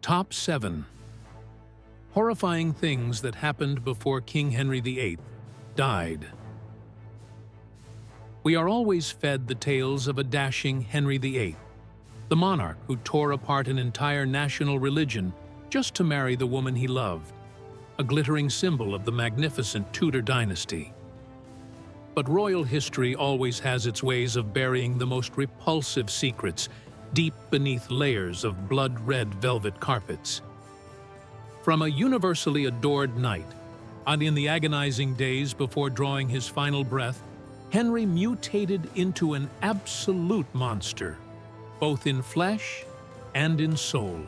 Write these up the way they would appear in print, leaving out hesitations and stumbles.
Top 7 Horrifying things that happened before King Henry VIII died. We are always fed the tales of a dashing Henry VIII, the monarch who tore apart an entire national religion just to marry the woman he loved, a glittering symbol of the magnificent Tudor dynasty. But royal history always has its ways of burying the most repulsive secrets deep beneath layers of blood-red velvet carpets. From a universally adored knight, and in the agonizing days before drawing his final breath, Henry mutated into an absolute monster, both in flesh and in soul.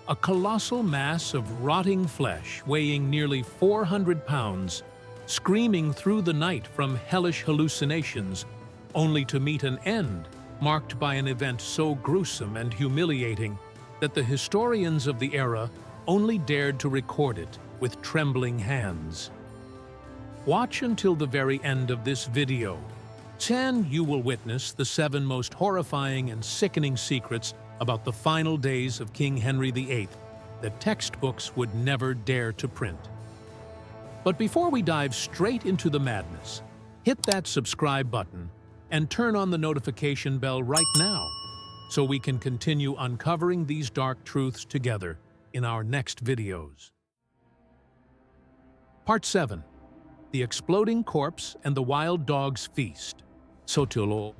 A colossal mass of rotting flesh weighing nearly 400 pounds, screaming through the night from hellish hallucinations, only to meet an end marked by an event so gruesome and humiliating that the historians of the era only dared to record it with trembling hands. Watch until the very end of this video. Then you will witness the 7 most horrifying and sickening secrets about the final days of King Henry VIII that textbooks would never dare to print. But before we dive straight into the madness, hit that subscribe button and turn on the notification bell right now so we can continue uncovering these dark truths together in our next videos. Part 7. The Exploding Corpse and the Wild Dog's Feast. Sotolo.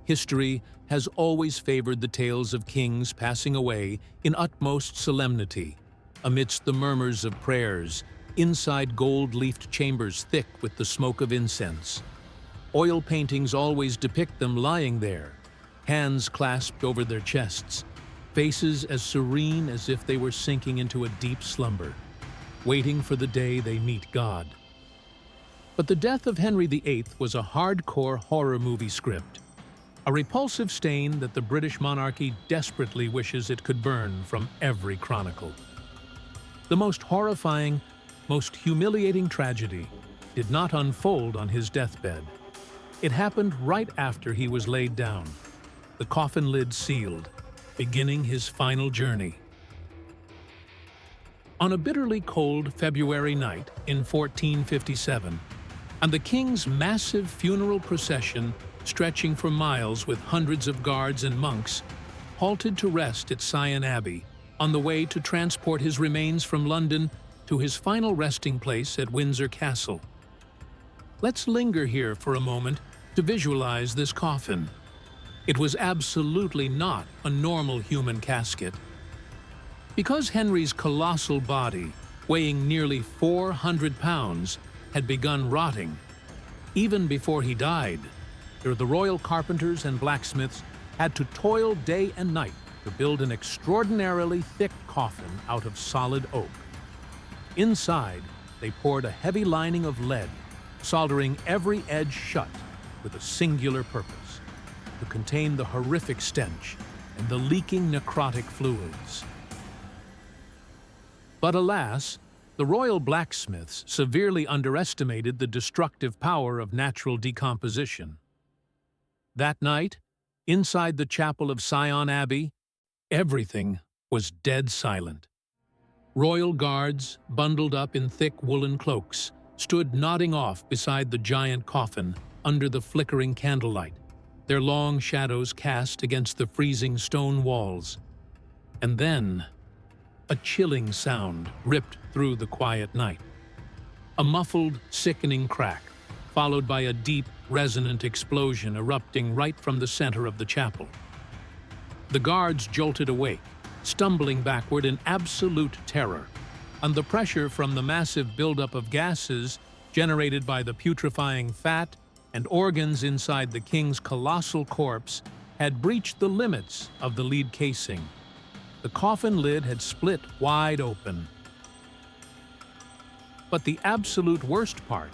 History has always favored the tales of kings passing away in utmost solemnity, amidst the murmurs of prayers, inside gold-leafed chambers thick with the smoke of incense. Oil paintings always depict them lying there, hands clasped over their chests, faces as serene as if they were sinking into a deep slumber, waiting for the day they meet God. But the death of Henry VIII was a hardcore horror movie script, a repulsive stain that the British monarchy desperately wishes it could burn from every chronicle. The most horrifying, most humiliating tragedy did not unfold on his deathbed. It happened right after he was laid down, the coffin lid sealed, beginning his final journey. On a bitterly cold February night in 1457, and the king's massive funeral procession, stretching for miles with hundreds of guards and monks, halted to rest at Sion Abbey on the way to transport his remains from London to his final resting place at Windsor Castle. Let's linger here for a moment to visualize this coffin. It was absolutely not a normal human casket. Because Henry's colossal body, weighing nearly 400 pounds, had begun rotting, even before he died, the royal carpenters and blacksmiths had to toil day and night to build an extraordinarily thick coffin out of solid oak. Inside, they poured a heavy lining of lead, soldering every edge shut with a singular purpose: to contain the horrific stench and the leaking necrotic fluids. But alas, the royal blacksmiths severely underestimated the destructive power of natural decomposition. That night, inside the chapel of Sion Abbey, everything was dead silent. Royal guards, bundled up in thick woolen cloaks, stood nodding off beside the giant coffin under the flickering candlelight, their long shadows cast against the freezing stone walls. And then, a chilling sound ripped through the quiet night. A muffled, sickening crack, followed by a deep, resonant explosion erupting right from the center of the chapel. The guards jolted awake, stumbling backward in absolute terror, and the pressure from the massive buildup of gases generated by the putrefying fat and organs inside the king's colossal corpse had breached the limits of the lead casing. The coffin lid had split wide open. But the absolute worst part,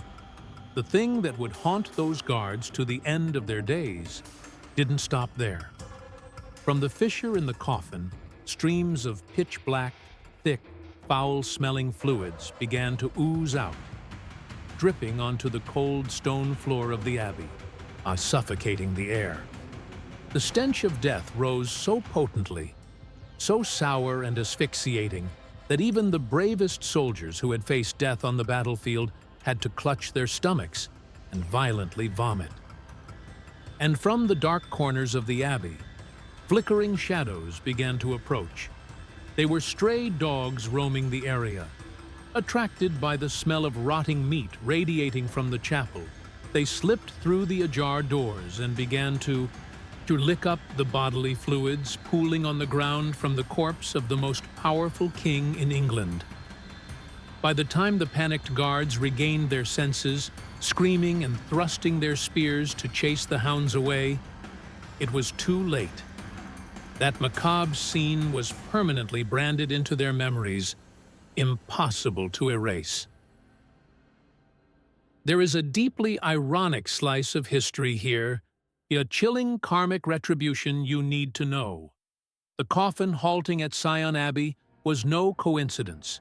the thing that would haunt those guards to the end of their days, didn't stop there. From the fissure in the coffin, streams of pitch-black, thick, foul-smelling fluids began to ooze out, dripping onto the cold stone floor of the abbey, suffocating the air. The stench of death rose so potently so sour and asphyxiating that even the bravest soldiers who had faced death on the battlefield had to clutch their stomachs and violently vomit. And from the dark corners of the abbey, flickering shadows began to approach. They were stray dogs roaming the area. Attracted by the smell of rotting meat radiating from the chapel, they slipped through the ajar doors and began to lick up the bodily fluids pooling on the ground from the corpse of the most powerful king in England. By the time the panicked guards regained their senses, screaming and thrusting their spears to chase the hounds away, it was too late. That macabre scene was permanently branded into their memories, impossible to erase. There is a deeply ironic slice of history here, a chilling karmic retribution you need to know. The coffin halting at Sion Abbey was no coincidence.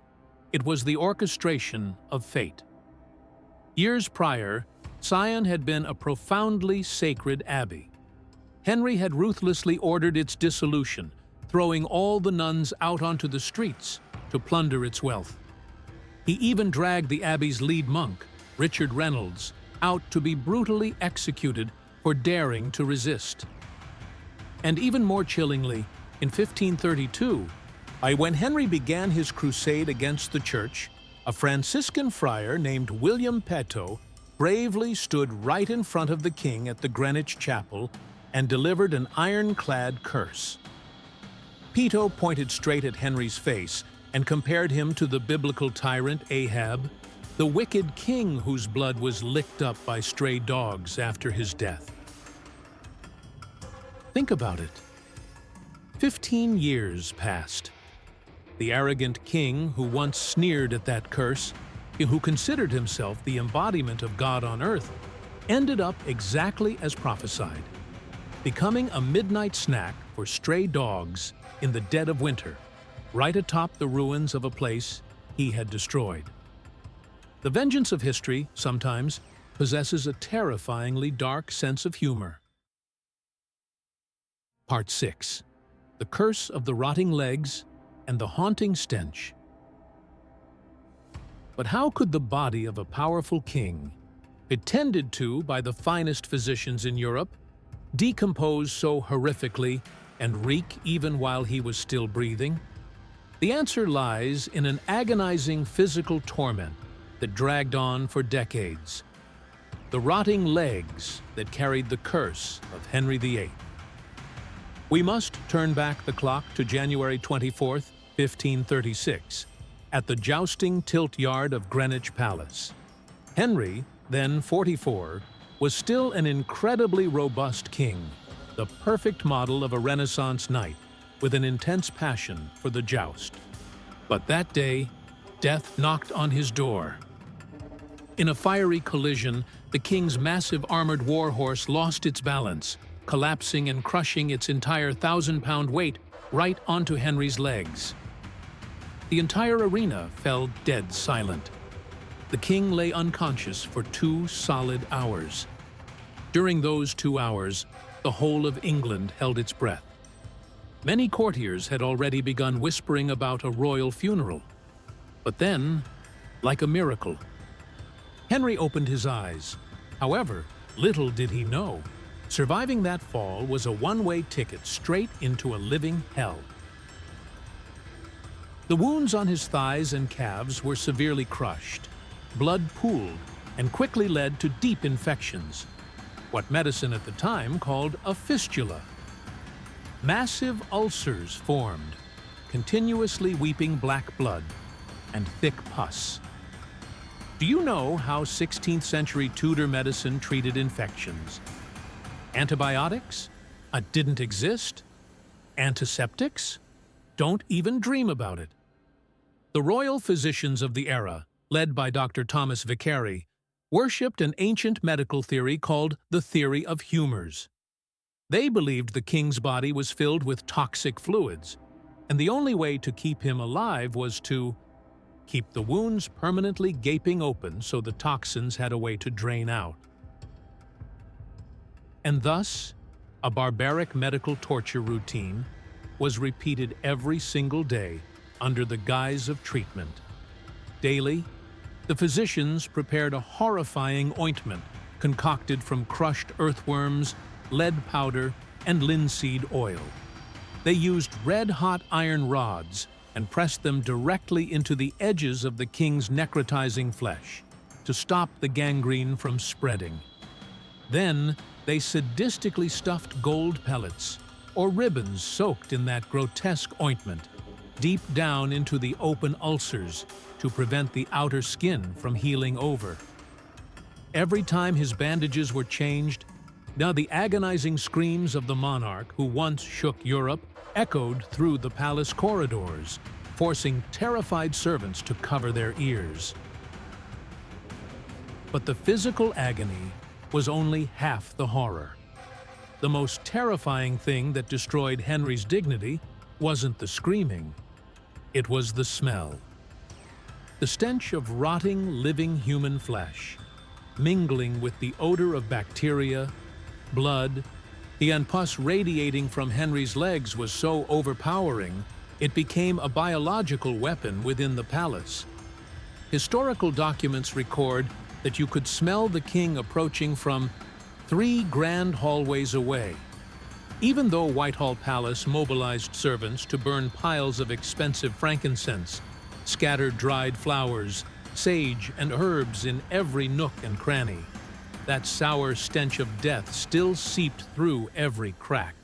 It was the orchestration of fate. Years prior, Sion had been a profoundly sacred abbey. Henry had ruthlessly ordered its dissolution, throwing all the nuns out onto the streets to plunder its wealth. He even dragged the abbey's lead monk, Richard Reynolds, out to be brutally executed for daring to resist. And even more chillingly, in 1532, when Henry began his crusade against the church, a Franciscan friar named William Petto bravely stood right in front of the king at the Greenwich Chapel and delivered an ironclad curse. Petto pointed straight at Henry's face and compared him to the biblical tyrant Ahab, the wicked king whose blood was licked up by stray dogs after his death. Think about it. 15 years passed. The arrogant king who once sneered at that curse, who considered himself the embodiment of God on earth, ended up exactly as prophesied, becoming a midnight snack for stray dogs in the dead of winter, right atop the ruins of a place he had destroyed. The vengeance of history, sometimes, possesses a terrifyingly dark sense of humor. Part 6. The Curse of the Rotting Legs and the Haunting Stench. But how could the body of a powerful king, attended to by the finest physicians in Europe, decompose so horrifically and reek even while he was still breathing? The answer lies in an agonizing physical torment that dragged on for decades. The rotting legs that carried the curse of Henry VIII. We must turn back the clock to January 24th, 1536, at the jousting tilt yard of Greenwich Palace. Henry, then 44, was still an incredibly robust king, the perfect model of a Renaissance knight with an intense passion for the joust. But that day, death knocked on his door. In a fiery collision, the king's massive armored war horse lost its balance, collapsing and crushing its entire 1,000-pound weight right onto Henry's legs. The entire arena fell dead silent. The king lay unconscious for 2 solid hours. During those 2 hours, the whole of England held its breath. Many courtiers had already begun whispering about a royal funeral. But then, like a miracle, Henry opened his eyes. However, little did he know, surviving that fall was a one-way ticket straight into a living hell. The wounds on his thighs and calves were severely crushed. Blood pooled and quickly led to deep infections, what medicine at the time called a fistula. Massive ulcers formed, continuously weeping black blood and thick pus. Do you know how 16th century Tudor medicine treated infections? Antibiotics? Didn't exist. Antiseptics? Don't even dream about it. The royal physicians of the era, led by Dr. Thomas Vicary, worshipped an ancient medical theory called the theory of humors. They believed the king's body was filled with toxic fluids, and the only way to keep him alive was to keep the wounds permanently gaping open so the toxins had a way to drain out. And thus, a barbaric medical torture routine, was repeated every single day under the guise of treatment. Daily, the physicians prepared a horrifying ointment concocted from crushed earthworms, lead powder, and linseed oil. They used red-hot iron rods and pressed them directly into the edges of the king's necrotizing flesh to stop the gangrene from spreading. Then, they sadistically stuffed gold pellets or ribbons soaked in that grotesque ointment deep down into the open ulcers to prevent the outer skin from healing over. Every time his bandages were changed, now the agonizing screams of the monarch who once shook Europe echoed through the palace corridors, forcing terrified servants to cover their ears. But the physical agony was only half the horror. The most terrifying thing that destroyed Henry's dignity wasn't the screaming, it was the smell. The stench of rotting, living human flesh, mingling with the odor of bacteria, blood, and pus radiating from Henry's legs was so overpowering, it became a biological weapon within the palace. Historical documents record that you could smell the king approaching from 3 grand hallways away. Even though Whitehall Palace mobilized servants to burn piles of expensive frankincense, scattered dried flowers, sage, and herbs in every nook and cranny, that sour stench of death still seeped through every crack.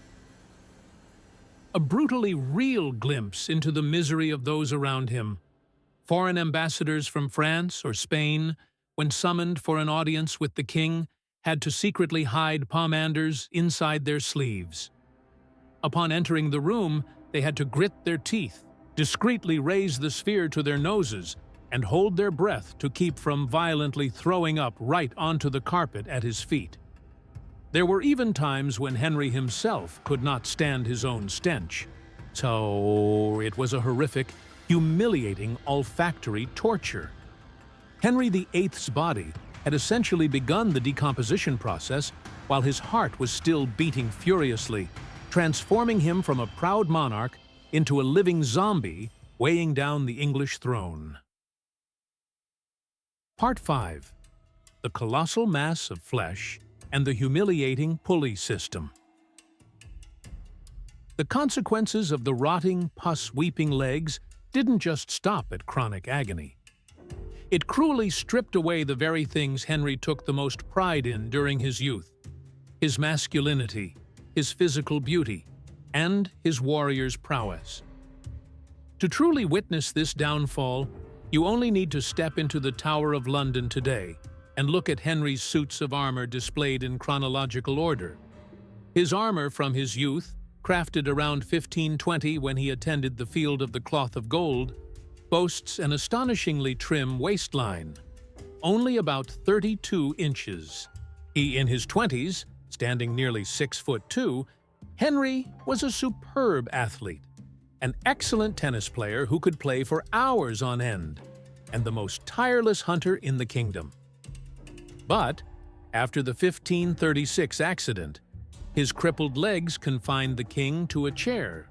A brutally real glimpse into the misery of those around him. Foreign ambassadors from France or Spain, when summoned for an audience with the king, had to secretly hide pomanders inside their sleeves. Upon entering the room, they had to grit their teeth, discreetly raise the sphere to their noses, and hold their breath to keep from violently throwing up right onto the carpet at his feet. There were even times when Henry himself could not stand his own stench, so it was a horrific, humiliating olfactory torture. Henry VIII's body had essentially begun the decomposition process while his heart was still beating furiously, transforming him from a proud monarch into a living zombie weighing down the English throne. Part 5. The colossal mass of flesh and the humiliating pulley system. The consequences of the rotting, pus-weeping legs didn't just stop at chronic agony. It cruelly stripped away the very things Henry took the most pride in during his youth: his masculinity, his physical beauty, and his warrior's prowess. To truly witness this downfall, you only need to step into the Tower of London today and look at Henry's suits of armor displayed in chronological order. His armor from his youth, crafted around 1520 when he attended the Field of the Cloth of Gold, boasts an astonishingly trim waistline, only about 32 inches. He in his 20s, standing nearly 6'2", Henry was a superb athlete, an excellent tennis player who could play for hours on end, and the most tireless hunter in the kingdom. But, after the 1536 accident, his crippled legs confined the king to a chair.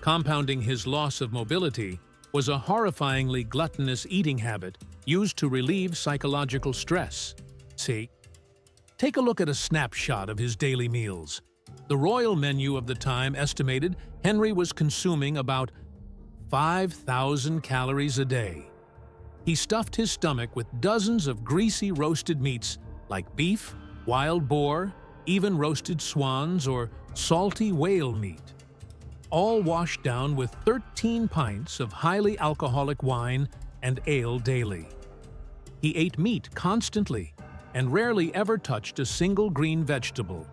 Compounding his loss of mobility was a horrifyingly gluttonous eating habit used to relieve psychological stress. See? Take a look at a snapshot of his daily meals. The royal menu of the time estimated Henry was consuming about 5,000 calories a day. He stuffed his stomach with dozens of greasy roasted meats like beef, wild boar, even roasted swans or salty whale meat, all washed down with 13 pints of highly alcoholic wine and ale daily. He ate meat constantly and rarely ever touched a single green vegetable,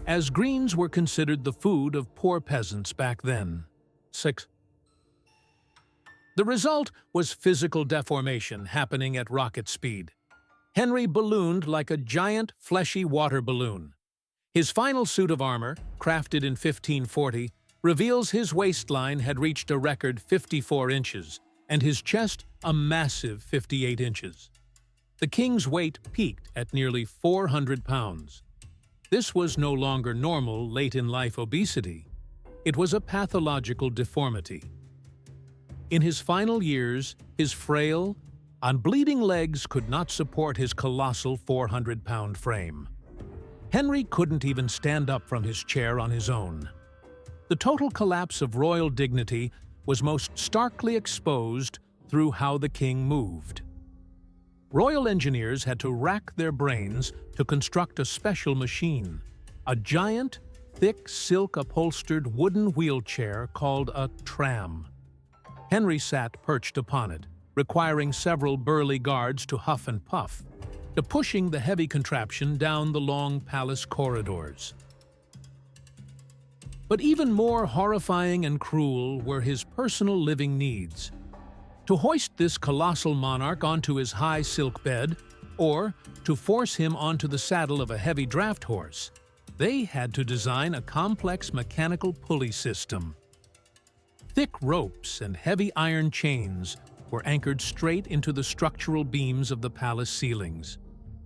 as greens were considered the food of poor peasants back then. 6. The result was physical deformation happening at rocket speed. Henry ballooned like a giant, fleshy water balloon. His final suit of armor, crafted in 1540, reveals his waistline had reached a record 54 inches, and his chest a massive 58 inches. The king's weight peaked at nearly 400 pounds. This was no longer normal late-in-life obesity. It was a pathological deformity. In his final years, his frail, unbleeding legs could not support his colossal 400-pound frame. Henry couldn't even stand up from his chair on his own. The total collapse of royal dignity was most starkly exposed through how the king moved. Royal engineers had to rack their brains to construct a special machine, a giant, thick, silk-upholstered wooden wheelchair called a tram. Henry sat perched upon it, requiring several burly guards to huff and puff, to pushing the heavy contraption down the long palace corridors. But even more horrifying and cruel were his personal living needs. To hoist this colossal monarch onto his high silk bed, or to force him onto the saddle of a heavy draft horse, they had to design a complex mechanical pulley system. Thick ropes and heavy iron chains were anchored straight into the structural beams of the palace ceilings.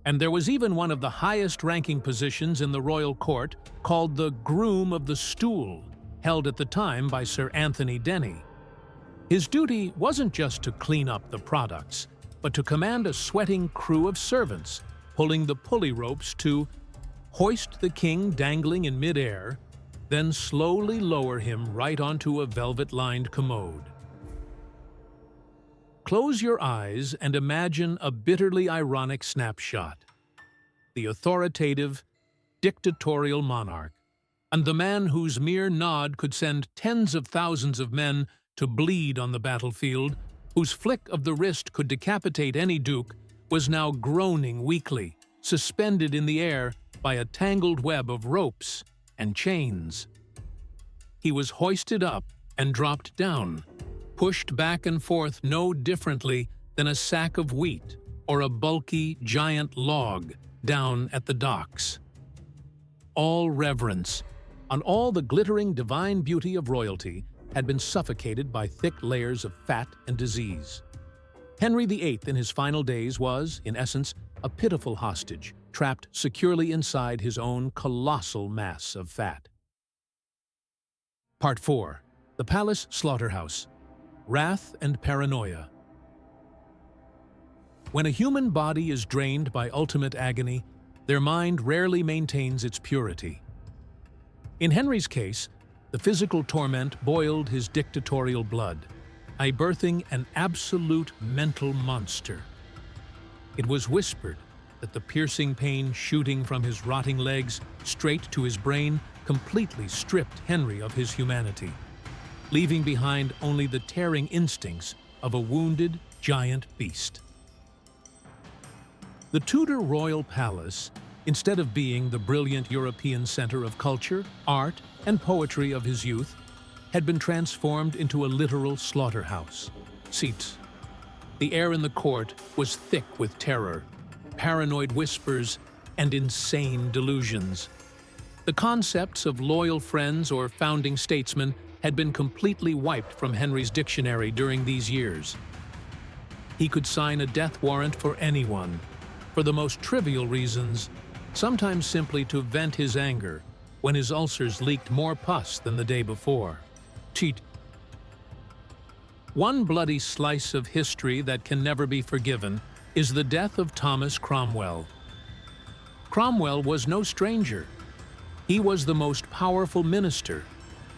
And there was even one of the highest-ranking positions in the royal court, called the Groom of the Stool, held at the time by Sir Anthony Denny. His duty wasn't just to clean up the products, but to command a sweating crew of servants, pulling the pulley ropes to hoist the king dangling in midair, then slowly lower him right onto a velvet-lined commode. Close your eyes and imagine a bitterly ironic snapshot. The authoritative, dictatorial monarch, and the man whose mere nod could send tens of thousands of men to bleed on the battlefield, whose flick of the wrist could decapitate any duke, was now groaning weakly, suspended in the air by a tangled web of ropes and chains. He was hoisted up and dropped down, pushed back and forth no differently than a sack of wheat or a bulky, giant log down at the docks. All reverence, on all the glittering divine beauty of royalty, had been suffocated by thick layers of fat and disease. Henry VIII in his final days was, in essence, a pitiful hostage, trapped securely inside his own colossal mass of fat. Part 4. The Palace Slaughterhouse. Wrath and Paranoia. When a human body is drained by ultimate agony, their mind rarely maintains its purity. In Henry's case, the physical torment boiled his dictatorial blood, birthing an absolute mental monster. It was whispered that the piercing pain shooting from his rotting legs straight to his brain completely stripped Henry of his humanity, leaving behind only the tearing instincts of a wounded giant beast. The Tudor royal palace, instead of being the brilliant European center of culture, art, and poetry of his youth, had been transformed into a literal slaughterhouse. Seats. The air in the court was thick with terror, paranoid whispers, and insane delusions. The concepts of loyal friends or founding statesmen had been completely wiped from Henry's dictionary during these years. He could sign a death warrant for anyone, for the most trivial reasons, sometimes simply to vent his anger when his ulcers leaked more pus than the day before. Cheat. One bloody slice of history that can never be forgiven is the death of Thomas Cromwell. Cromwell was no stranger. He was the most powerful minister,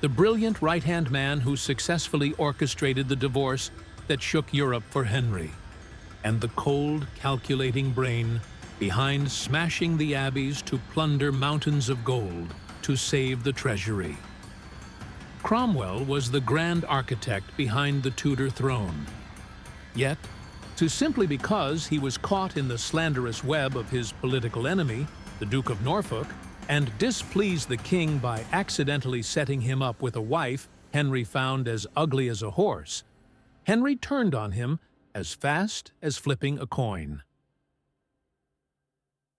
the brilliant right-hand man who successfully orchestrated the divorce that shook Europe for Henry, and the cold, calculating brain behind smashing the abbeys to plunder mountains of gold to save the treasury. Cromwell was the grand architect behind the Tudor throne. Yet, simply because he was caught in the slanderous web of his political enemy, the Duke of Norfolk, and displeased the king by accidentally setting him up with a wife Henry found as ugly as a horse, Henry turned on him as fast as flipping a coin.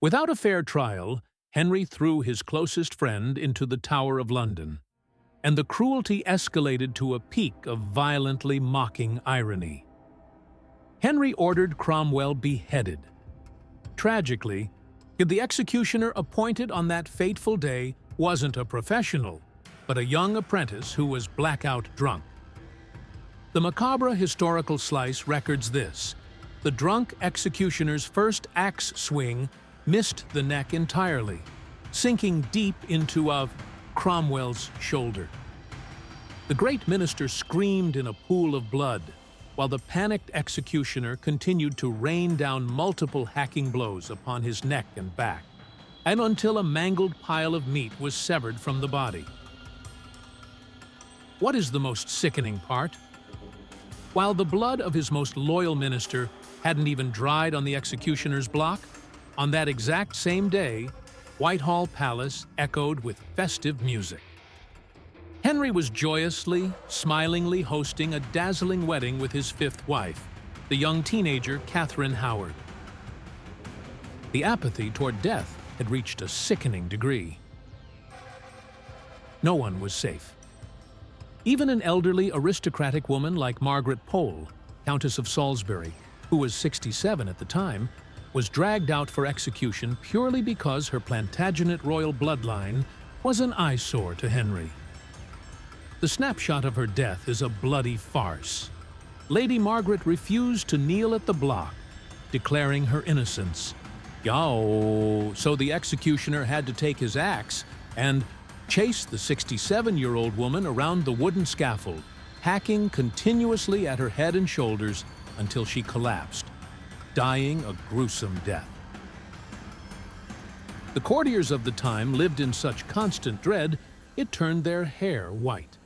Without a fair trial, Henry threw his closest friend into the Tower of London, and the cruelty escalated to a peak of violently mocking irony. Henry ordered Cromwell beheaded. Tragically, the executioner appointed on that fateful day wasn't a professional, but a young apprentice who was blackout drunk. The macabre historical slice records this: the drunk executioner's first axe swing missed the neck entirely, sinking deep into Cromwell's shoulder. The great minister screamed in a pool of blood, while the panicked executioner continued to rain down multiple hacking blows upon his neck and back, and until a mangled pile of meat was severed from the body. What is the most sickening part? While the blood of his most loyal minister hadn't even dried on the executioner's block, on that exact same day, Whitehall Palace echoed with festive music. Henry was joyously, smilingly hosting a dazzling wedding with his fifth wife, the young teenager Katherine Howard. The apathy toward death had reached a sickening degree. No one was safe. Even an elderly aristocratic woman like Margaret Pole, Countess of Salisbury, who was 67 at the time, was dragged out for execution purely because her Plantagenet royal bloodline was an eyesore to Henry. The snapshot of her death is a bloody farce. Lady Margaret refused to kneel at the block, declaring her innocence. So the executioner had to take his axe and chase the 67-year-old woman around the wooden scaffold, hacking continuously at her head and shoulders until she collapsed, dying a gruesome death. The courtiers of the time lived in such constant dread, it turned their hair white.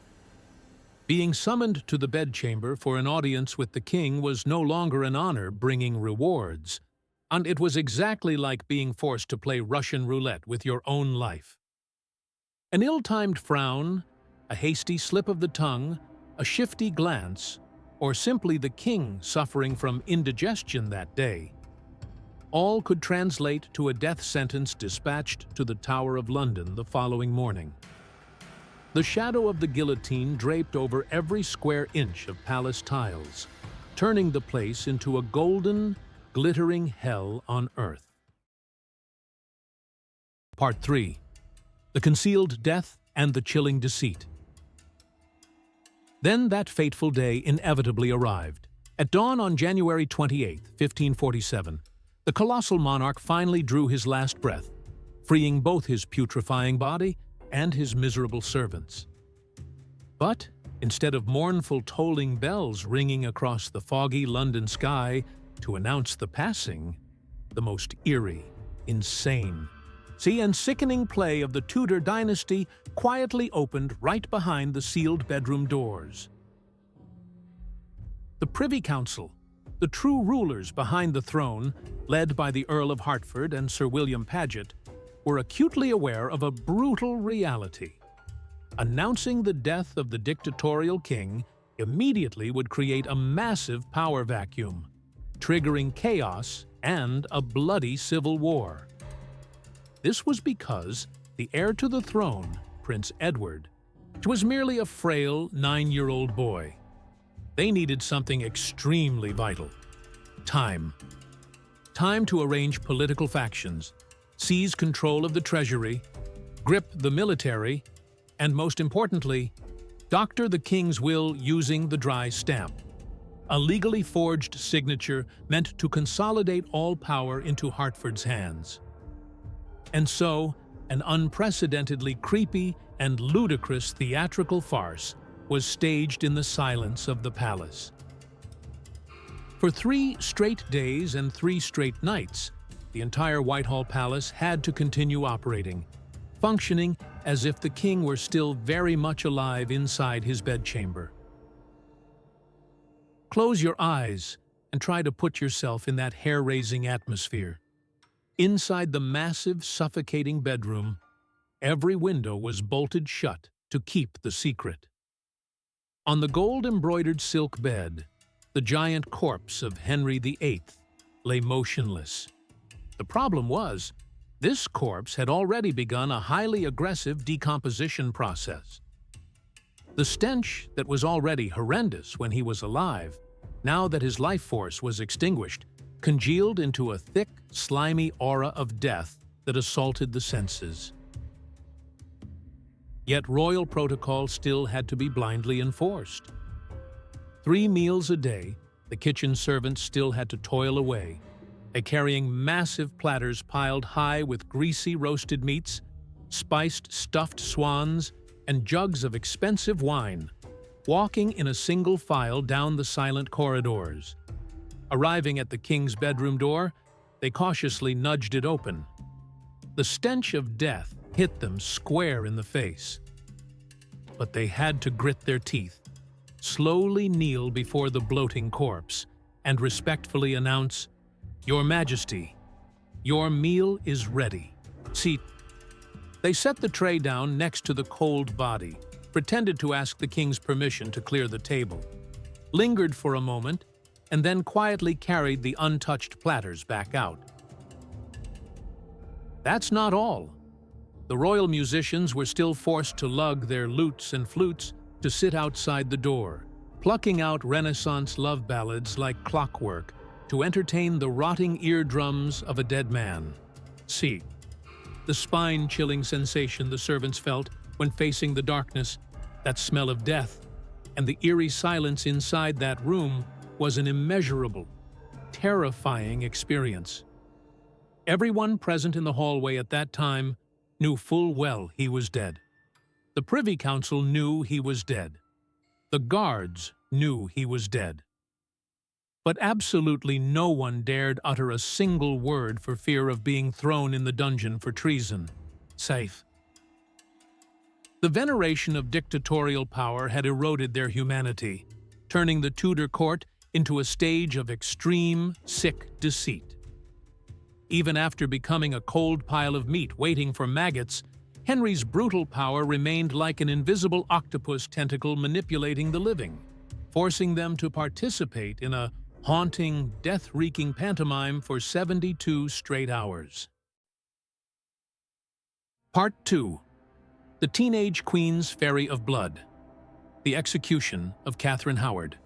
Being summoned to the bedchamber for an audience with the king was no longer an honor bringing rewards, and it was exactly like being forced to play Russian roulette with your own life. An ill-timed frown, a hasty slip of the tongue, a shifty glance, or simply the king suffering from indigestion that day, all could translate to a death sentence dispatched to the Tower of London the following morning. The shadow of the guillotine draped over every square inch of palace tiles, turning the place into a golden, glittering hell on earth. Part 3. The Concealed Death and the Chilling Deceit. Then that fateful day inevitably arrived. At dawn on January 28, 1547, the colossal monarch finally drew his last breath, freeing both his putrefying body and his miserable servants. But instead of mournful tolling bells ringing across the foggy London sky to announce the passing, the most eerie, insane, and sickening play of the Tudor dynasty quietly opened right behind the sealed bedroom doors. The Privy Council, the true rulers behind the throne, led by the Earl of Hertford and Sir William Paget, were acutely aware of a brutal reality. Announcing the death of the dictatorial king immediately would create a massive power vacuum, triggering chaos and a bloody civil war. This was because the heir to the throne, Prince Edward, was merely a frail 9-year-old boy. They needed something extremely vital: time. Time to arrange political factions, seize control of the treasury, grip the military, and most importantly, doctor the king's will using the dry stamp, a legally forged signature meant to consolidate all power into Hertford's hands. And so, an unprecedentedly creepy and ludicrous theatrical farce was staged in the silence of the palace. For 3 straight days and 3 straight nights, the entire Whitehall Palace had to continue operating, functioning as if the king were still very much alive inside his bedchamber. Close your eyes and try to put yourself in that hair-raising atmosphere. Inside the massive, suffocating bedroom, every window was bolted shut to keep the secret. On the gold-embroidered silk bed, the giant corpse of Henry VIII lay motionless. The problem was, this corpse had already begun a highly aggressive decomposition process. The stench that was already horrendous when he was alive, now that his life force was extinguished, congealed into a thick, slimy aura of death that assaulted the senses. Yet royal protocol still had to be blindly enforced. 3 meals a day, the kitchen servants still had to toil away, carrying massive platters piled high with greasy roasted meats, spiced stuffed swans, and jugs of expensive wine, walking in a single file down the silent corridors. Arriving at the king's bedroom door, they cautiously nudged it open. The stench of death hit them square in the face. But they had to grit their teeth, slowly kneel before the bloating corpse, and respectfully announce, "Your Majesty, your meal is ready. See." They set the tray down next to the cold body, pretended to ask the king's permission to clear the table, lingered for a moment, and then quietly carried the untouched platters back out. That's not all. The royal musicians were still forced to lug their lutes and flutes to sit outside the door, plucking out Renaissance love ballads like clockwork to entertain the rotting eardrums of a dead man. See, the spine-chilling sensation the servants felt when facing the darkness, that smell of death, and the eerie silence inside that room was an immeasurable, terrifying experience. Everyone present in the hallway at that time knew full well he was dead. The Privy Council knew he was dead. The guards knew he was dead. But absolutely no one dared utter a single word for fear of being thrown in the dungeon for treason. Safe. The veneration of dictatorial power had eroded their humanity, turning the Tudor court into a stage of extreme, sick deceit. Even after becoming a cold pile of meat waiting for maggots, Henry's brutal power remained like an invisible octopus tentacle manipulating the living, forcing them to participate in a haunting, death-wreaking pantomime for 72 straight hours. Part 2. The Teenage Queen's Ferry of Blood. The Execution of Katherine Howard.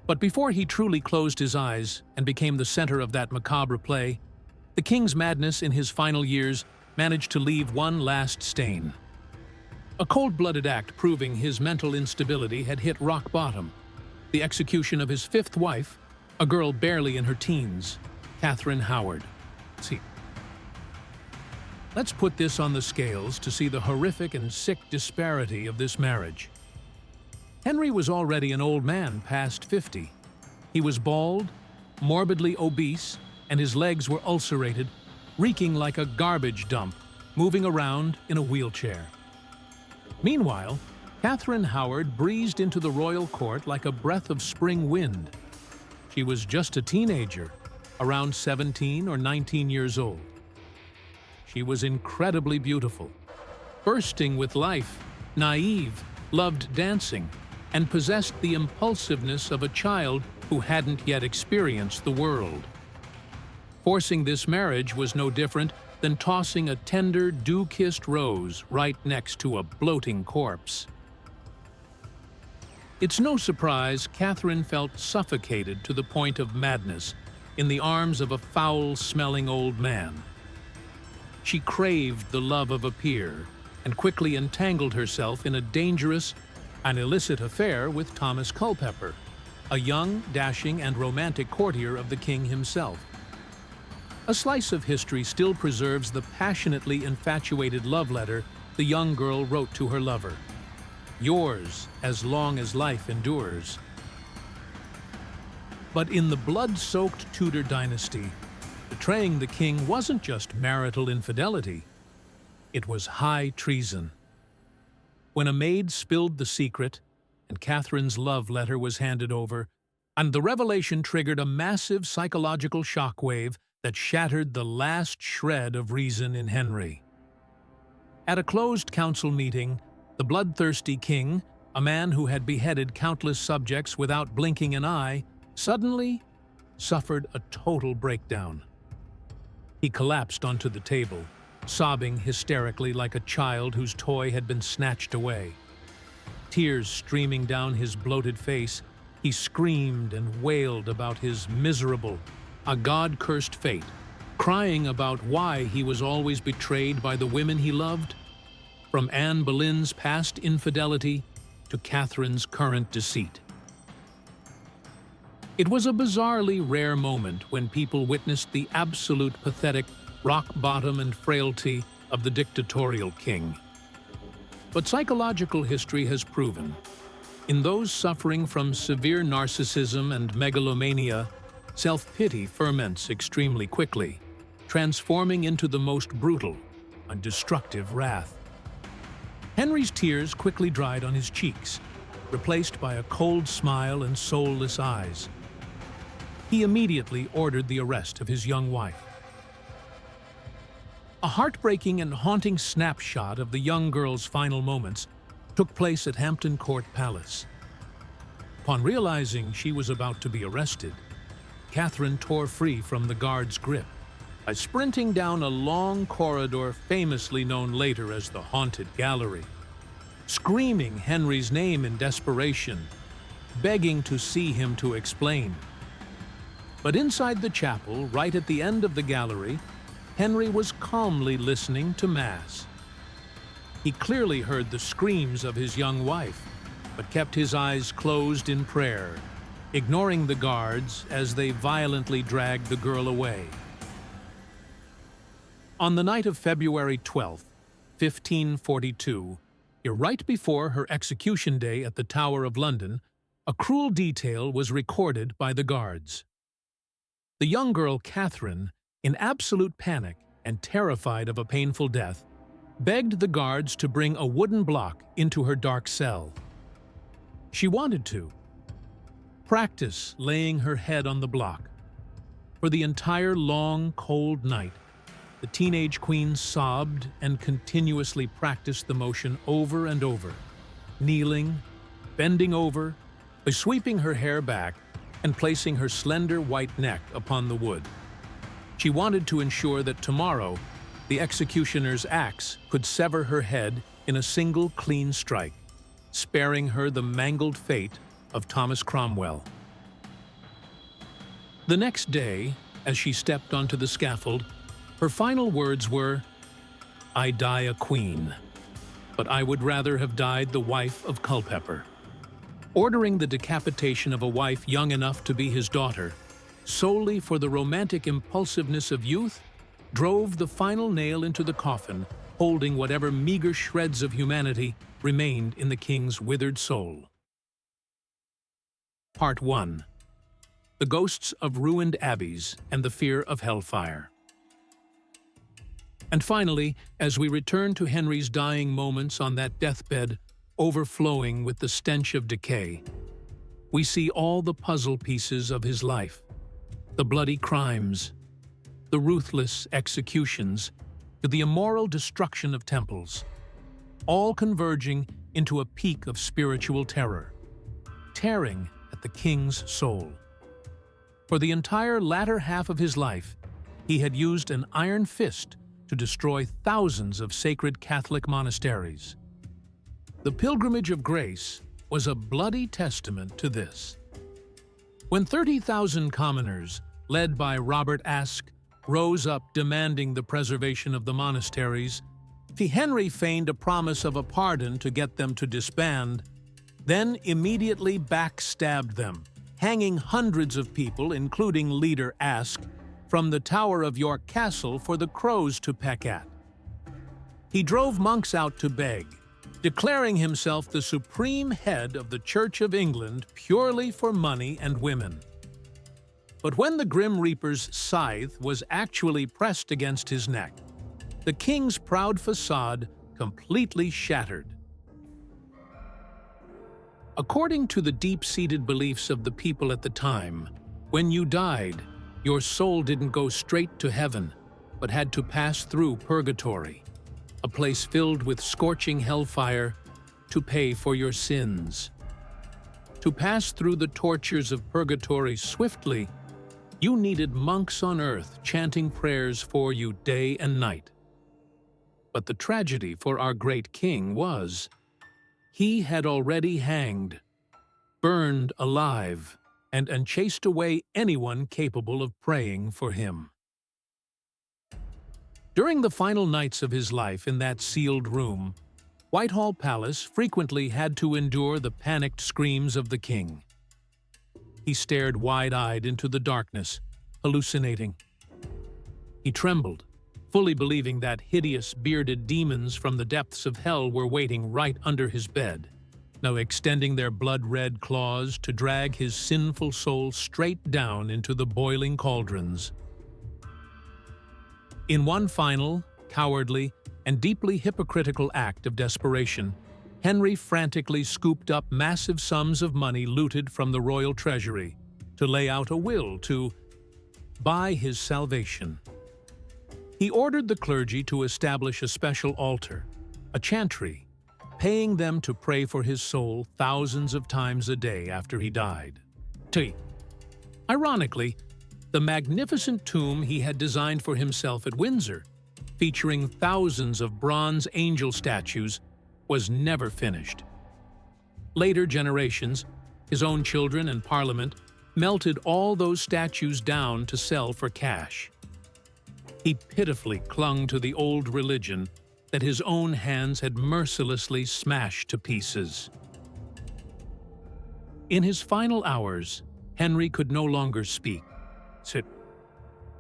But before he truly closed his eyes and became the center of that macabre play, the king's madness in his final years managed to leave one last stain. A cold-blooded act proving his mental instability had hit rock bottom: the execution of his 5th wife, a girl barely in her teens, Katherine Howard. See, let's put this on the scales to see the horrific and sick disparity of this marriage. Henry was already an old man past 50. He was bald, morbidly obese, and his legs were ulcerated, reeking like a garbage dump, moving around in a wheelchair. Meanwhile, Katherine Howard breezed into the royal court like a breath of spring wind. She was just a teenager, around 17 or 19 years old. She was incredibly beautiful, bursting with life, naive, loved dancing, and possessed the impulsiveness of a child who hadn't yet experienced the world. Forcing this marriage was no different than tossing a tender, dew-kissed rose right next to a bloating corpse. It's no surprise Katherine felt suffocated to the point of madness in the arms of a foul-smelling old man. She craved the love of a peer and quickly entangled herself in a dangerous, an illicit affair with Thomas Culpeper, a young, dashing, and romantic courtier of the king himself. A slice of history still preserves the passionately infatuated love letter the young girl wrote to her lover: "Yours as long as life endures." But in the blood-soaked Tudor dynasty, betraying the king wasn't just marital infidelity, it was high treason. When a maid spilled the secret, and Katherine's love letter was handed over, and the revelation triggered a massive psychological shockwave that shattered the last shred of reason in Henry. At a closed council meeting, the bloodthirsty king, a man who had beheaded countless subjects without blinking an eye, suddenly suffered a total breakdown. He collapsed onto the table, sobbing hysterically like a child whose toy had been snatched away. Tears streaming down his bloated face, he screamed and wailed about his miserable, a God-cursed fate, crying about why he was always betrayed by the women he loved. from Anne Boleyn's past infidelity to Katherine's current deceit. It was a bizarrely rare moment when people witnessed the absolute pathetic rock bottom and frailty of the dictatorial king. But psychological history has proven, in those suffering from severe narcissism and megalomania, self-pity ferments extremely quickly, transforming into the most brutal and destructive wrath. Henry's tears quickly dried on his cheeks, replaced by a cold smile and soulless eyes. He immediately ordered the arrest of his young wife. A heartbreaking and haunting snapshot of the young girl's final moments took place at Hampton Court Palace. Upon realizing she was about to be arrested, Katherine tore free from the guard's grip by sprinting down a long corridor famously known later as the Haunted Gallery, screaming Henry's name in desperation, begging to see him to explain. But inside the chapel, right at the end of the gallery, Henry was calmly listening to Mass. He clearly heard the screams of his young wife, but kept his eyes closed in prayer, ignoring the guards as they violently dragged the girl away. On the night of February 12, 1542, right before her execution day at the Tower of London, a cruel detail was recorded by the guards. The young girl Katherine, in absolute panic and terrified of a painful death, begged the guards to bring a wooden block into her dark cell. She wanted to practice laying her head on the block. For the entire long, cold night, the teenage queen sobbed and continuously practiced the motion over and over, kneeling, bending over, sweeping her hair back, and placing her slender white neck upon the wood. She wanted to ensure that tomorrow, the executioner's axe could sever her head in a single clean strike, sparing her the mangled fate of Thomas Cromwell. The next day, as she stepped onto the scaffold, her final words were, "I die a queen, but I would rather have died the wife of Culpeper." Ordering the decapitation of a wife young enough to be his daughter, solely for the romantic impulsiveness of youth, drove the final nail into the coffin, holding whatever meager shreds of humanity remained in the king's withered soul. Part 1. The Ghosts of Ruined Abbeys and the Fear of Hellfire. And finally, as we return to Henry's dying moments on that deathbed, overflowing with the stench of decay, we see all the puzzle pieces of his life, the bloody crimes, the ruthless executions, to the immoral destruction of temples, all converging into a peak of spiritual terror, tearing at the king's soul. For the entire latter half of his life, he had used an iron fist to destroy thousands of sacred Catholic monasteries. The Pilgrimage of Grace was a bloody testament to this. When 30,000 commoners, led by Robert Aske, rose up demanding the preservation of the monasteries, Henry feigned a promise of a pardon to get them to disband, then immediately backstabbed them, hanging hundreds of people, including leader Aske, from the tower of York Castle for the crows to peck at. He drove monks out to beg, declaring himself the supreme head of the Church of England purely for money and women. But when the Grim Reaper's scythe was actually pressed against his neck, the king's proud facade completely shattered. According to the deep-seated beliefs of the people at the time, when you died, your soul didn't go straight to heaven, but had to pass through purgatory, a place filled with scorching hellfire to pay for your sins. To pass through the tortures of purgatory swiftly, you needed monks on earth chanting prayers for you day and night. But the tragedy for our great king was, he had already hanged, burned alive, and chased away anyone capable of praying for him. During the final nights of his life in that sealed room, Whitehall Palace frequently had to endure the panicked screams of the king. He stared wide-eyed into the darkness, hallucinating. He trembled, fully believing that hideous, bearded demons from the depths of hell were waiting right under his bed, now extending their blood-red claws to drag his sinful soul straight down into the boiling cauldrons. In one final, cowardly, and deeply hypocritical act of desperation, Henry frantically scooped up massive sums of money looted from the royal treasury to lay out a will to buy his salvation. He ordered the clergy to establish a special altar, a chantry, paying them to pray for his soul thousands of times a day after he died. Ironically, the magnificent tomb he had designed for himself at Windsor, featuring thousands of bronze angel statues, was never finished. Later generations, his own children and Parliament, melted all those statues down to sell for cash. He pitifully clung to the old religion that his own hands had mercilessly smashed to pieces. In his final hours, Henry could no longer speak.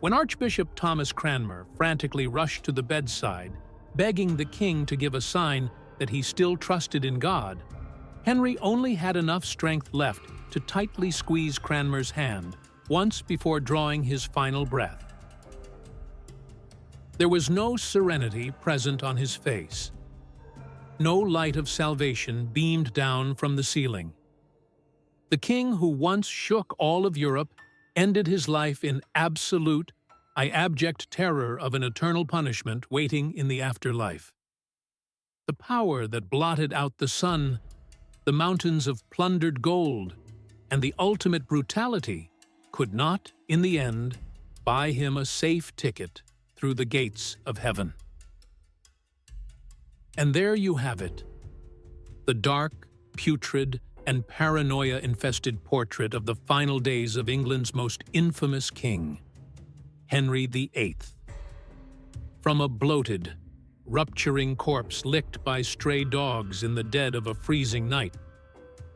When Archbishop Thomas Cranmer frantically rushed to the bedside, begging the king to give a sign that he still trusted in God, Henry only had enough strength left to tightly squeeze Cranmer's hand once before drawing his final breath. There was no serenity present on his face. No light of salvation beamed down from the ceiling. The king who once shook all of Europe ended his life in absolute, abject terror of an eternal punishment waiting in the afterlife. The power that blotted out the sun, the mountains of plundered gold, and the ultimate brutality could not, in the end, buy him a safe ticket through the gates of heaven. And there you have it, the dark, putrid, and paranoia-infested portrait of the final days of England's most infamous king, Henry VIII. From a bloated, rupturing corpse licked by stray dogs in the dead of a freezing night,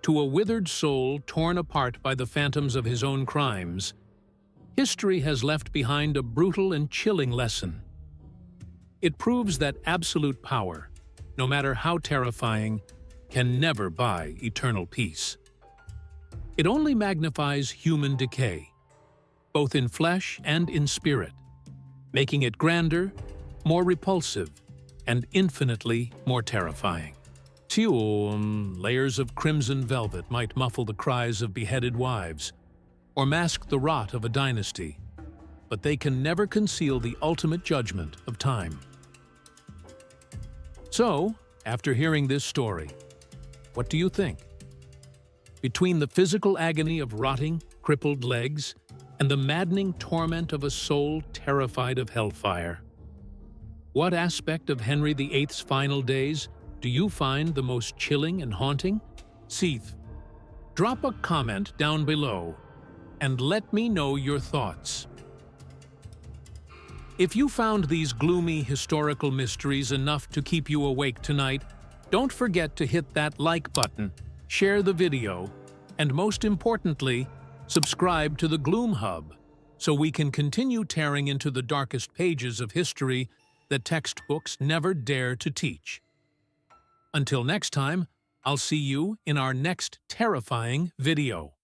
to a withered soul torn apart by the phantoms of his own crimes, history has left behind a brutal and chilling lesson. It proves that absolute power, no matter how terrifying, can never buy eternal peace. It only magnifies human decay, both in flesh and in spirit, making it grander, more repulsive, and infinitely more terrifying. Layers of crimson velvet might muffle the cries of beheaded wives, or mask the rot of a dynasty, but they can never conceal the ultimate judgment of time. So, after hearing this story, what do you think? Between the physical agony of rotting, crippled legs and the maddening torment of a soul terrified of hellfire, what aspect of Henry VIII's final days do you find the most chilling and haunting? Drop a comment down below and let me know your thoughts. If you found these gloomy historical mysteries enough to keep you awake tonight, don't forget to hit that like button, share the video, and most importantly, subscribe to the Gloom Hub so we can continue tearing into the darkest pages of history that textbooks never dare to teach. Until next time, I'll see you in our next terrifying video.